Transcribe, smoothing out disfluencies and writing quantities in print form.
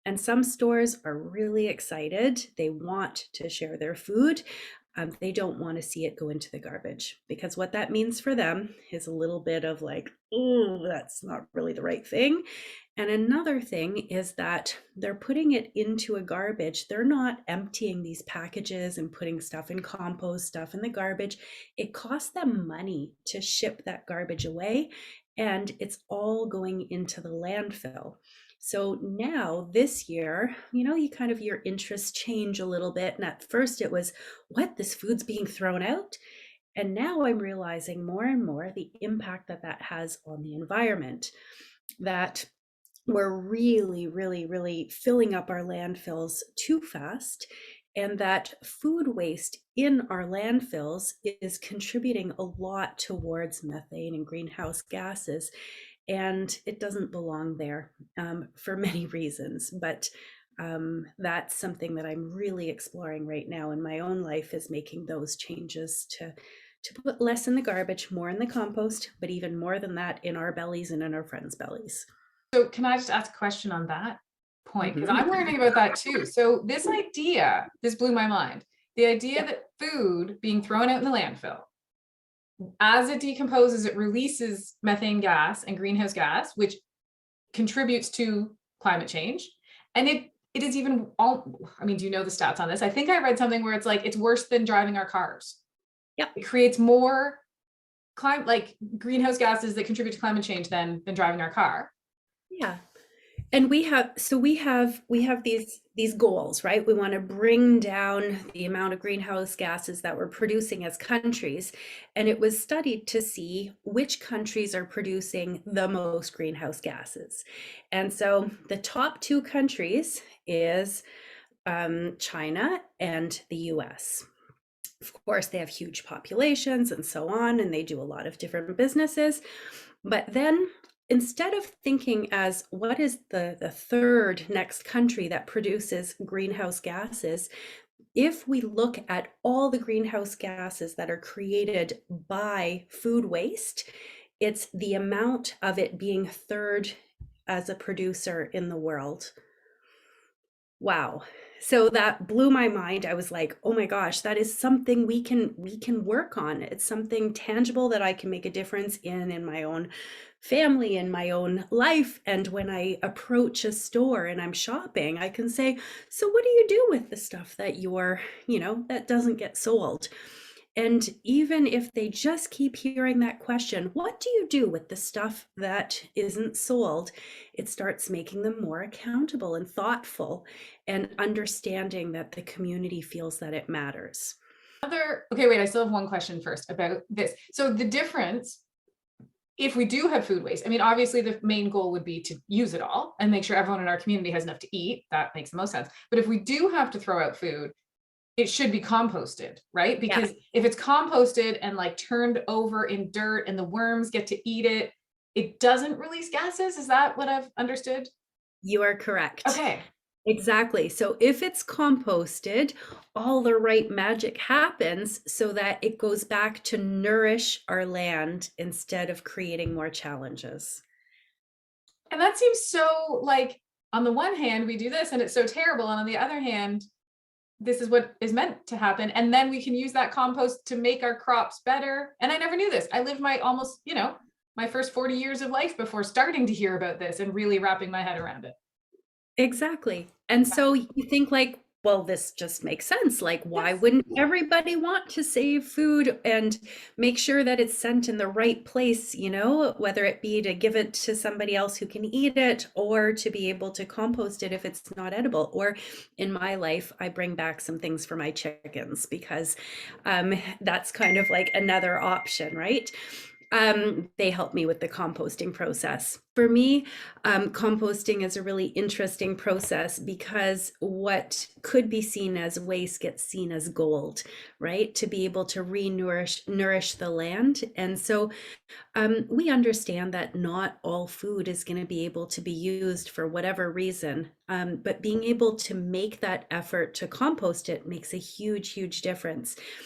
And some stores are really excited. They want to share their food. They don't want to see it go into the garbage because what that means for them is a little bit of like, oh, that's not really the right thing. And another thing is that they're putting it into a garbage. They're not emptying these packages and putting stuff in compost, stuff in the garbage. It costs them money to ship that garbage away, and it's all going into the landfill. So now this year, you kind of your interests change a little bit. And at first it was, what, this food's being thrown out? And now I'm realizing more and more the impact that that has on the environment, that we're really, really, really filling up our landfills too fast, and that food waste in our landfills is contributing a lot towards methane and greenhouse gases. And it doesn't belong there for many reasons. But that's something that I'm really exploring right now in my own life, is making those changes to put less in the garbage, more in the compost, but even more than that in our bellies and in our friends' bellies. So can I just ask a question on that point? Because I'm Mhm. learning about that too. So this idea, this blew my mind. The idea Yeah. that food being thrown out in the landfill, as it decomposes, it releases methane gas and greenhouse gas, which contributes to climate change. And it is even all, I mean, do you know the stats on this? I think I read something where it's like it's worse than driving our cars. Yeah. It creates more like greenhouse gases that contribute to climate change than driving our car. Yeah. And we have these goals, right? We want to bring down the amount of greenhouse gases that we're producing as countries. And it was studied to see which countries are producing the most greenhouse gases. And so the top two countries is China and the US. Of course, they have huge populations and so on, and they do a lot of different businesses. But then instead of thinking as what is the third next country that produces greenhouse gases, if we look at all the greenhouse gases that are created by food waste, it's the amount of it being third as a producer in the world. Wow. So that blew my mind. I was like, "Oh my gosh, that is something we can work on. It's something tangible that I can make a difference in my own family, in my own life." And when I approach a store and I'm shopping, I can say, "So what do you do with the stuff that that doesn't get sold?" And even if they just keep hearing that question, what do you do with the stuff that isn't sold? It starts making them more accountable and thoughtful, and understanding that the community feels that it matters. Okay, wait, I still have one question first about this. So the difference, if we do have food waste, I mean, obviously the main goal would be to use it all and make sure everyone in our community has enough to eat. That makes the most sense. But if we do have to throw out food, it should be composted, right? Yeah, Because if it's composted and like turned over in dirt and the worms get to eat it, it doesn't release gases. Is that what I've understood? you are correct. Okay. Exactly. So if it's composted, all the right magic happens so that it goes back to nourish our land instead of creating more challenges. And that seems so like, on the one hand, we do this and it's so terrible. And on the other hand, this is what is meant to happen. And then we can use that compost to make our crops better. And I never knew this. I lived my almost, my first 40 years of life before starting to hear about this and really wrapping my head around it. Exactly. And so you think like, well, this just makes sense. Like, why Yes. wouldn't everybody want to save food and make sure that it's sent in the right place, whether it be to give it to somebody else who can eat it, or to be able to compost it if it's not edible. Or in my life, I bring back some things for my chickens because that's kind of like another option, right? They help me with the composting process. For me, composting is a really interesting process because what could be seen as waste gets seen as gold, right? To be able to nourish the land. And so we understand that not all food is going to be able to be used for whatever reason, but being able to make that effort to compost it makes a huge, huge difference.